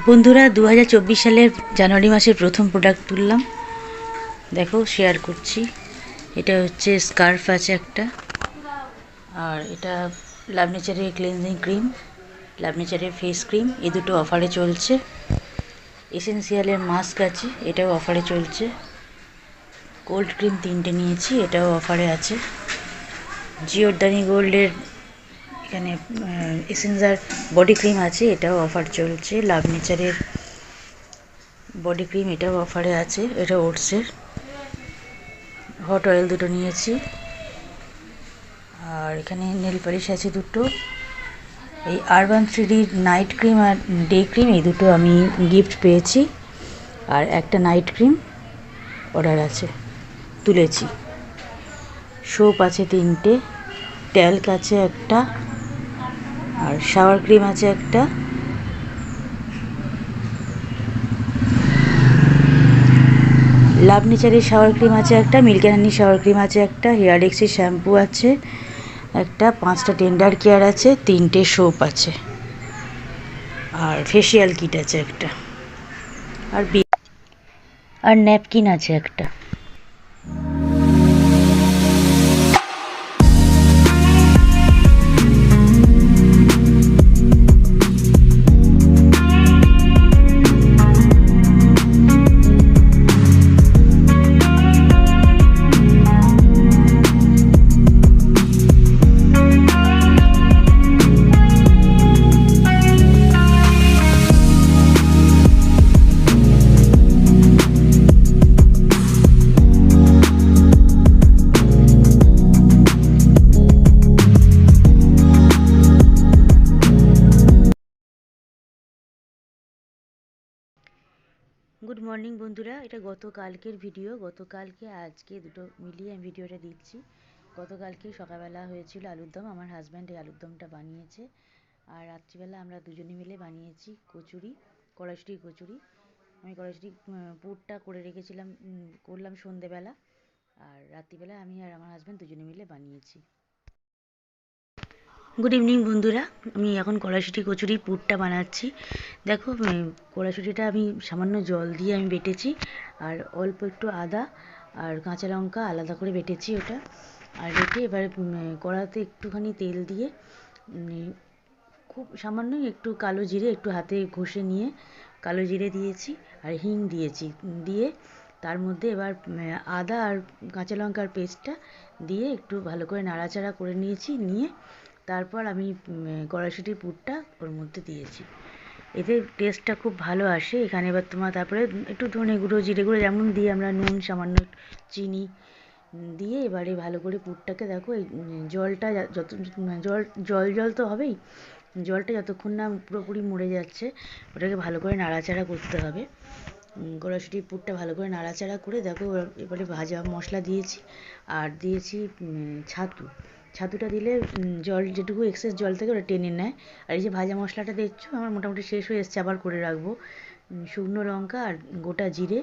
বন্ধুরা 2024 সালের জানুয়ারি মাসের প্রথম প্রোডাক্ট তুললাম, দেখো শেয়ার করছি। এটা হচ্ছে স্কার্ফ আছে একটা, আর এটা লাভ নেচারের ক্লিনজিং ক্রিম, লাভ নেচারের ফেস ক্রিম, এই দুটো অফারে চলছে। এসেন্সিয়ালের মাস্ক আছে, এটাও অফারে চলছে। গোল্ড ক্রিম 3টে নিয়েছি, এটাও অফারে আছে। জিওরদানি গোল্ডের এখানে এসেন্সার বডি ক্রিম আছে, এটাও অফার চলছে। লাভ নেচারের বডি ক্রিম, এটাও অফারে আছে। এটা ওটসের। হট অয়েল দুটো নিয়েছি, আর এখানে নেল পালিশ আছে দুটো। এই আরবান থ্রিডির নাইট ক্রিম আর ডে ক্রিম, এই দুটো আমি গিফট পেয়েছি। আর একটা নাইট ক্রিম অর্ডার আছে, তুলেছি। সোপ আছে 3টে, ট্যাল্ক আছে একটা, আর শাওয়ার ক্রিম আছে একটা। লাভ নেচারের শাওয়ার ক্রিম আছে একটা, milk and honey shower cream আছে একটা, হেয়ার এক্সের শ্যাম্পু আছে একটা, 5টা টেন্ডার কেয়ার আছে, 3টে সোপ আছে, আর ফেসিয়াল কিট আছে একটা, আর ন্যাপকিন আছে একটা। গুড মর্নিং বন্ধুরা, এটা গতকালকের ভিডিও। গতকালকে আজকে দুটো মিলিয়ে আমি ভিডিওটা দিচ্ছি। গতকালকে সকালবেলা হয়েছিল আলুর দম, আমার হাজব্যান্ড এই আলুর দমটা বানিয়েছে। আর রাত্রিবেলা আমরা দুজনে মিলে বানিয়েছি কচুরি, কড়াইশুঁটি কচুরি। আমি কড়াইশুঁটি পুরটা করে রেখেছিলাম, করলাম সন্ধেবেলা, আর রাত্রিবেলা আমি আর আমার হাজব্যান্ড দুজনে মিলে বানিয়েছি। গুড ইভিনিং বন্ধুরা, আমি এখন কড়াইশুঁটি কচুরির পুরটা বানাচ্ছি। দেখো, কড়াইশুঁটিটা আমি সামান্য জল দিয়ে আমি বেটেছি, আর অল্প একটু আদা আর কাঁচা লঙ্কা আলাদা করে বেটেছি ওটা। আর বেটে এবার কড়াতে একটুখানি তেল দিয়ে খুব সামান্যই একটু কালো জিরে একটু হাতে ঘষে নিয়ে কালো জিরে দিয়েছি, আর হিং দিয়েছি। দিয়ে তার মধ্যে এবার আদা আর কাঁচা লঙ্কার পেস্টটা দিয়ে একটু ভালো করে নাড়াচাড়া করে নিয়েছি। নিয়ে তারপর আমি কড়াইশুঁটির পুরটা ওর মধ্যে দিয়েছি। এতে টেস্টটা খুব ভালো আসে। এখানে এবার তোমার তারপরে একটু ধনে গুঁড়ো, জিরে গুঁড়ো যেমন দিই আমরা, নুন, সামান্য চিনি দিয়ে এবারে ভালো করে পুরটাকে দেখো এই জলটা যত জল জল জল তো হবেই, জলটা যতক্ষণ না পুরোপুরি মরে যাচ্ছে ওটাকে ভালো করে নাড়াচাড়া করতে হবে। কড়াইশুঁটির পুরটা ভালো করে নাড়াচাড়া করে দেখো এবারে ভাজা মশলা দিয়েছি, আর দিয়েছি ছাতুটা দিলে জল যেটুকু এক্সেস জল থেকে ওটা টেনে নেয়। আর এই যে ভাজা মশলাটা দেখছো আমার মোটামুটি শেষ হয়ে এসছে, আবার করে রাখবো। শুকনো লঙ্কা আর গোটা জিরে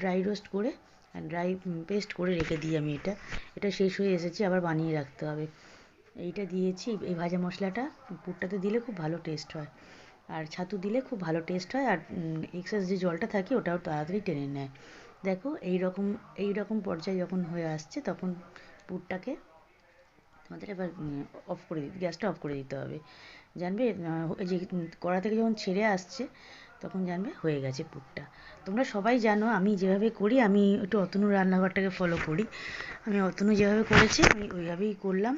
ড্রাই রোস্ট করে ড্রাই পেস্ট করে রেখে দিই আমি। এটা শেষ হয়ে এসেছে, আবার বানিয়ে রাখতে হবে। এইটা দিয়েছি, এই ভাজা মশলাটা পুরটাতে দিলে খুব ভালো টেস্ট হয়, আর ছাতু দিলে খুব ভালো টেস্ট হয়, আর এক্সেস যে জলটা থাকে ওটাও তাড়াতাড়ি টেনে নেয়। দেখো এই রকম পর্যায়ে যখন হয়ে আসছে তখন পুরটাকে আমাদের এবার গ্যাসটা অফ করে দিতে হবে। জানবে যে কড়া থেকে যখন ছেড়ে আসছে তখন জানবে হয়ে গেছে পুরটা। তোমরা সবাই জানো আমি যেভাবে করি, আমি একটু অতনুর রান্নাঘরটাকে ফলো করি। আমি অতনু যেভাবে করেছি আমি ওইভাবেই করলাম,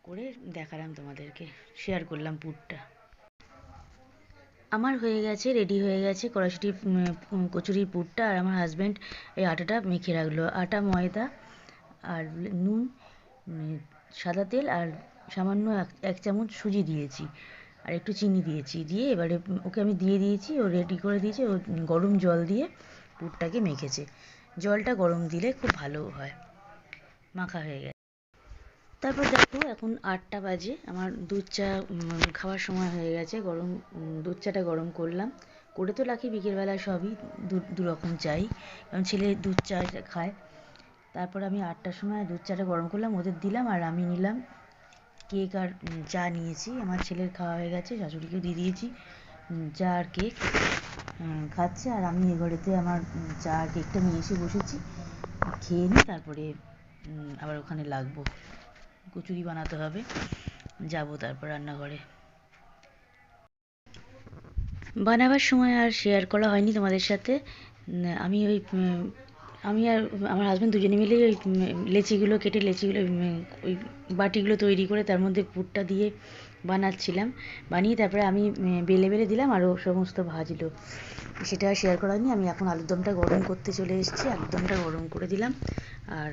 করে দেখালাম তোমাদেরকে, শেয়ার করলাম পুরটা। আমার হয়ে গেছে, রেডি হয়ে গেছে কড়াইশুঁটির কচুরির পুরটা। আর আমার হাজব্যান্ড এই আটাটা মেখে রাখলো। আটা, ময়দা আর নুন, সাদা তেল আর সামান্য এক চামচ সুজি দিয়েছি, আর একটু চিনি দিয়েছি। দিয়ে এবারে ওকে আমি দিয়ে দিয়েছি, ও রেডি করে দিয়েছে। ও গরম জল দিয়ে পুরটাকে মেখেছে। জলটা গরম দিলে খুব ভালো হয়, মাখা হয়ে গেছে। তারপর দেখো এখন 8টা বাজে, আমার দুধ চা খাওয়ার সময় হয়ে গেছে। দুধ চাটা গরম করলাম, করে তো রাখি বিকেলবেলা সবই, দু রকম চাই, কারণ ছেলে দুধ চা খায়। তারপর আমি 8টার সময় দুধ চাটা গরম করলাম, ওদের দিলাম, আর আমি নিলাম কেক আর চা নিয়েছি। আমার ছেলের খাওয়া হয়ে গেছে, শাশুড়িকেও দিয়ে দিয়েছি। চা আর কেক খাচ্ছে, আর আমি এ ঘরেতে আমার চা আর কেকটা নিয়ে এসে বসেছি। খেয়ে নিই, তারপরে আবার ওখানে লাগবো, কচুরি বানাতে হবে, যাবো তারপর রান্নাঘরে। বানাবার সময় আর শেয়ার করা হয়নি তোমাদের সাথে। আমি ওই আমি আর আমার হাজব্যান্ড দুজনে মিলেই ওই লেচিগুলো কেটে ওই বাটিগুলো তৈরি করে তার মধ্যে পুরটা দিয়ে বানাচ্ছিলাম। বানিয়ে তারপরে আমি বেলে বেলে দিলাম, আরও সমস্ত ভাজলো, সেটা আর শেয়ার করা হয়নি। আমি এখন আলুর দমটা গরম করতে চলে এসেছি, আলুর দমটা গরম করে দিলাম, আর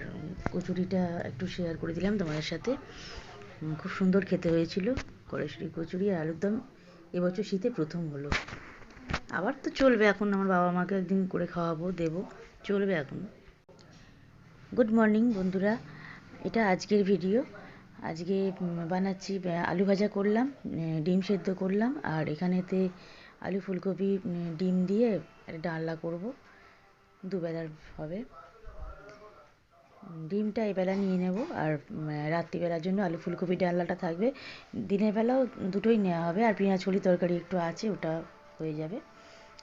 কচুরিটা একটু শেয়ার করে দিলাম তোমাদের সাথে। খুব সুন্দর খেতে হয়েছিল কড়াইশুঁটি কচুরি আর আলুর দম। এবছর শীতে প্রথম হলো, আবার তো চলবে, এখন আমার বাবা মাকে একদিন করে খাওয়াবো, দেবো, চলবে এখন। গুড মর্নিং বন্ধুরা, এটা আজকের ভিডিও। আজকে বানাচ্ছি আলু ভাজা করলাম, ডিম সেদ্ধ করলাম, আর এখানেতে আলু ফুলকপি ডিম দিয়ে একটা ডালনা করব, দুবেলার হবে। ডিমটা এবেলা নিয়ে নেব, আর রাত্রিবেলার জন্য আলু ফুলকপি ডালনাটা থাকবে। দিনের বেলাও দুটোই নেওয়া হবে, আর পেঁয়াজ কলি তরকারি একটু আছে, ওটা হয়ে যাবে।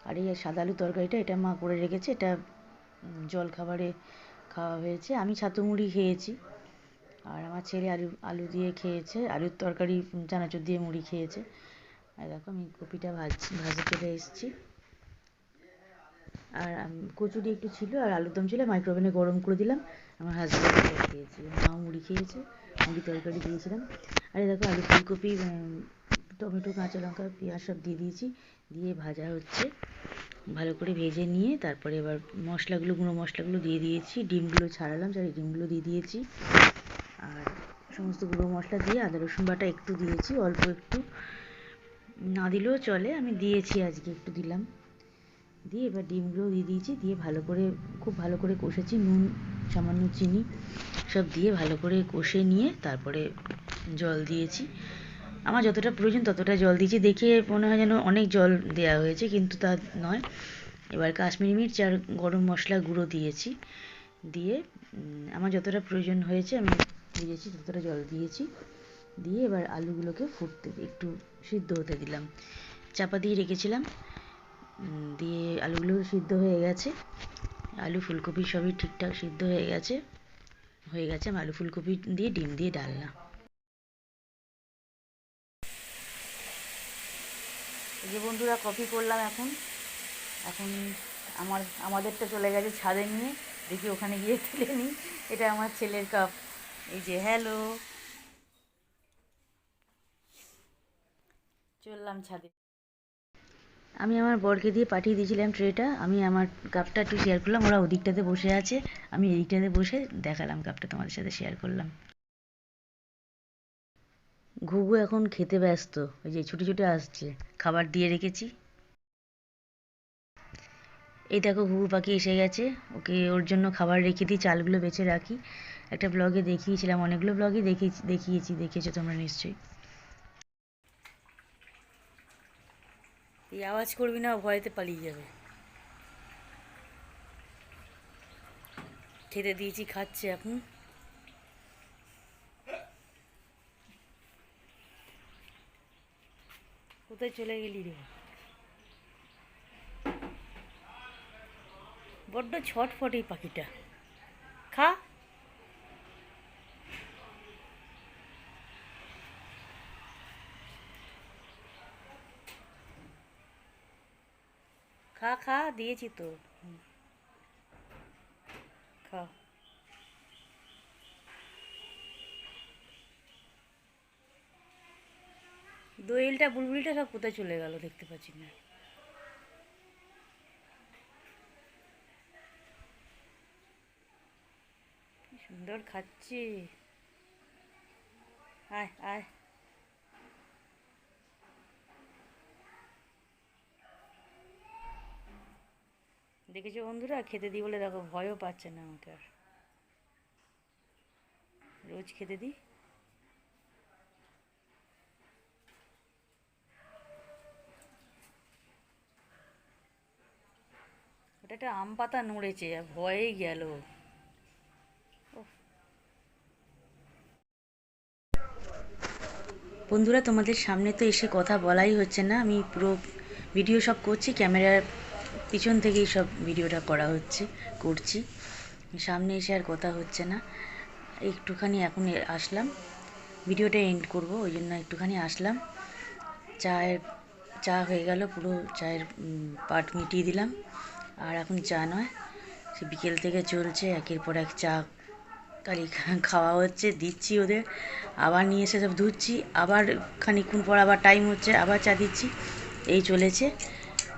আর এই সাদা আলু তরকারিটা এটা মা করে রেখেছে, এটা জল খাবারে খাওয়া হয়েছে। আমি ছাতু মুড়ি খেয়েছি, আর আমার ছেলে আলু আলু দিয়ে খেয়েছে, আলুর তরকারি চানাচুর দিয়ে মুড়ি খেয়েছে। আর দেখো আমি কপিটা ভাজতে চলে এসেছি। আর কচুরি একটু ছিল, আর আলুর দম ছিল, মাইক্রোওভেনে গরম করে দিলাম। আমার হাজব্যান্ড খেয়েছে, মাও মুড়ি খেয়েছে, মুড়ি তরকারি দিয়েছিলাম। আর দেখো আলু ফুলকপি টমেটো কাঁচা লঙ্কা পেঁয়াজ সব দিয়ে দিয়েছি, দিয়ে ভাজা হচ্ছে। ভালো করে ভেজে নিয়ে তারপরে এবার গুঁড়ো মশলাগুলো দিয়ে দিয়েছি, ডিমগুলো ছাড়ালাম, ডিমগুলো দিয়ে দিয়েছি, আর সমস্ত গুঁড়ো মশলা দিয়ে আদা রসুন বাটা একটু দিয়েছি, অল্প একটু, না দিলেও চলে, আমি দিয়েছি আজকে, একটু দিলাম। দিয়ে এবার ডিমগুলো দিয়ে দিয়েছি, দিয়ে খুব ভালো করে কষেছি, নুন সামান্য চিনি সব দিয়ে ভালো করে কষে নিয়ে তারপরে জল দিয়েছি। আমার যতটা প্রয়োজন ততটা জল দিয়েছি, দেখে মনে হয় যেন অনেক জল দেওয়া হয়েছে, কিন্তু তা নয়। এবার কাশ্মীরি মির্চ আর গরম মশলা গুঁড়ো দিয়েছি, দিয়ে আমার যতটা প্রয়োজন হয়েছে আমি দিয়েছি, ততটা জল দিয়েছি। দিয়ে এবার আলুগুলোকে একটু সিদ্ধ হতে দিলাম, চাপা দিয়ে রেখেছিলাম। দিয়ে আলুগুলো সিদ্ধ হয়ে গেছে, আলু ফুলকপি সবই ঠিকঠাক সিদ্ধ হয়ে গেছে। আমি আলু ফুলকপি দিয়ে ডিম দিয়ে ডালনা। এই যে বন্ধুরা, কফি করলাম এখন। আমাদেরটা চলে গেছে ছাদে নিয়ে, দেখি ওখানে গিয়ে তুলে নিই। এটা আমার ছেলের কাপ। এই যে হ্যালো, চললাম ছাদে। আমি আমার বরকে দিয়ে পাঠিয়ে দিয়েছিলাম ট্রেটা, আমি আমার কাপটা একটু শেয়ার করলাম, ওরা ওদিকটাতে বসে আছে, আমি এদিকটাতে বসে দেখালাম কাপটা, তোমাদের সাথে শেয়ার করলাম। ঘুঘু এখন খেতে ব্যস্ত, ওই যে ছুটে ছুটে আসছে, খাবার দিয়ে রেখেছি। এই দেখো ঘুঘু পাখি এসে গেছে, ওর জন্য খাবার রেখে দিই, চালগুলো বেছে রাখি। একটা ব্লগে দেখিয়েছিলাম, অনেকগুলো ব্লগে দেখিয়েছি, দেখেছো তোমরা নিশ্চয়ই। এই আওয়াজ করবি না, ভয়েতে পালিয়ে যাবে। খেতে দিয়েছি, খাচ্ছে এখন। কোথায় চলে গেলি রে? বড্ড ছটফট এই পাখিটা। খা, খা খা, দিয়েছি তো, খা। দোয়েলটা বুলবুলিটা সব কোথায় চলে গেল দেখতে পাচ্ছি না। সুন্দর খাচ্ছে। আয় আয়। দেখেছো বন্ধুরা, খেতে দিই বলে দেখো ভয়ও পাচ্ছে না আমাকে আর। রোজ খেতে দিই। ওটা একটা আম পাতা নড়েছে, আর ভয়েই গেল। বন্ধুরা, তোমাদের সামনে তো এসে কথা বলাই হচ্ছে না, আমি পুরো ভিডিও সব করছি, ক্যামেরার পিছন থেকেই সব ভিডিওটা করছি। সামনে এসে আর কথা হচ্ছে না। একটুখানি এখন আসলাম, ভিডিওটা এন্ড করব, ওই জন্য একটুখানি আসলাম। চা হয়ে গেল, পুরো চায়ের পাট মিটিয়ে দিলাম। আর এখন চা নয়, সে বিকেল থেকে চলছে, একের পর এক চা খালি খাওয়া হচ্ছে, দিচ্ছি ওদের, আবার নিয়ে এসে সব ধুচ্ছি, আবার খানিকক্ষণ পর আবার টাইম হচ্ছে, আবার চা দিচ্ছি। এই চলেছে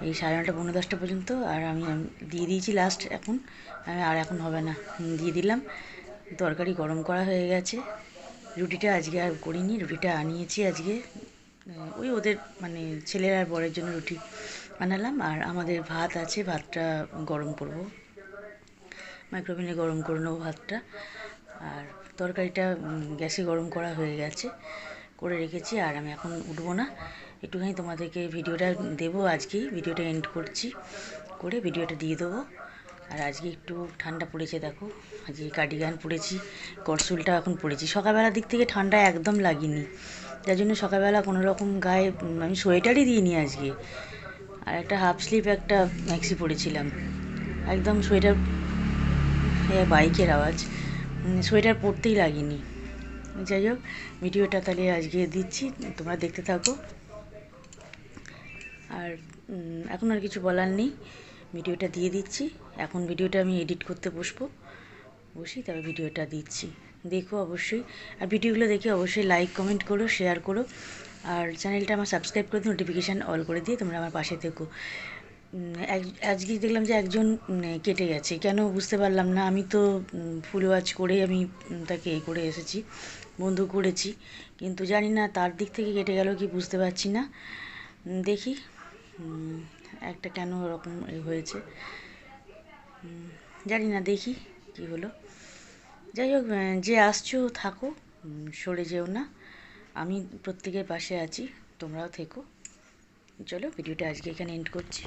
এই 9:30 পৌনে 10টা পর্যন্ত। আর আমি দিয়ে দিয়েছি লাস্ট, আর এখন হবে না, দিয়ে দিলাম। তরকারি গরম করা হয়ে গেছে। রুটিটা আজকে আর করিনি, রুটিটা আনিয়েছি আজকে, ওই ওদের মানে ছেলের আর বরের জন্য রুটি বানালাম। আর আমাদের ভাত আছে, ভাতটা গরম করব, মাইক্রোওভেনে গরম করে নেবো ভাতটা। আর তরকারিটা গ্যাসে গরম করা হয়ে গেছে, করে রেখেছি। আর আমি এখন উঠবো না, একটুখানি তোমাদেরকে ভিডিওটা দেবো, আজকেই ভিডিওটা এন্ড করছি, করে ভিডিওটা দিয়ে দেবো। আর আজকে একটু ঠান্ডা পড়েছে, দেখো আজকে কার্ডিগান পরেছি, করসুলটা এখন পরেছি। সকালবেলার দিক থেকে ঠান্ডা একদম লাগেনি, যার জন্য সকালবেলা কোনো রকম গায়ে আমি সোয়েটারই দিইনি আজকে। আর একটা হাফ স্লিভ একটা ম্যাক্সি পরেছিলাম, একদম সোয়েটার, বাইকের আওয়াজ, সোয়েটার পরতেই লাগেনি। যাই হোক, ভিডিওটা তাহলে আজকে দিচ্ছি, তোমরা দেখতে থাকো। আর এখন আর কিছু বলার নেই, ভিডিওটা দিয়ে দিচ্ছি। এখন ভিডিওটা আমি এডিট করতে বসি, তবে ভিডিওটা দিচ্ছি, দেখো অবশ্যই। আর ভিডিওগুলো দেখে অবশ্যই লাইক কমেন্ট করো, শেয়ার করো। আর চ্যানেলটা আমার সাবস্ক্রাইব করে নোটিফিকেশান অল করে দিয়ে তোমরা আমার পাশে থেকো। আজকে দেখলাম যে একজন কেটে গেছে, কেন বুঝতে পারলাম না। আমি তো ফুল ওয়াচ করে আমি তাকে করে এসেছি, বন্ধু করেছি, কিন্তু জানি না তার দিক থেকে কেটে গেল কি বুঝতে পারছি না। দেখি একটা কেন ওরকম হয়েছে, জানি না, দেখি কি হলো। যাই হোক, যে আসছো থাকো, সরে যেও না, আমি প্রত্যেকের পাশে আছি, তোমরাও থেকো। চলো ভিডিওটা আজকে এখানে এন্ড করছি।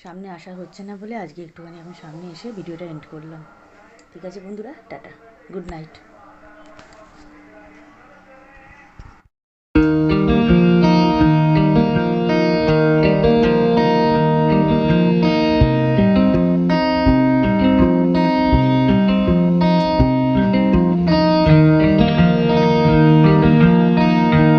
সামনে আসা হচ্ছে না বলে আজকে একটুখানি এখন সামনে এসে ভিডিওটা এন্ড করলাম। ঠিক আছে বন্ধুরা, টাটা, গুড নাইট।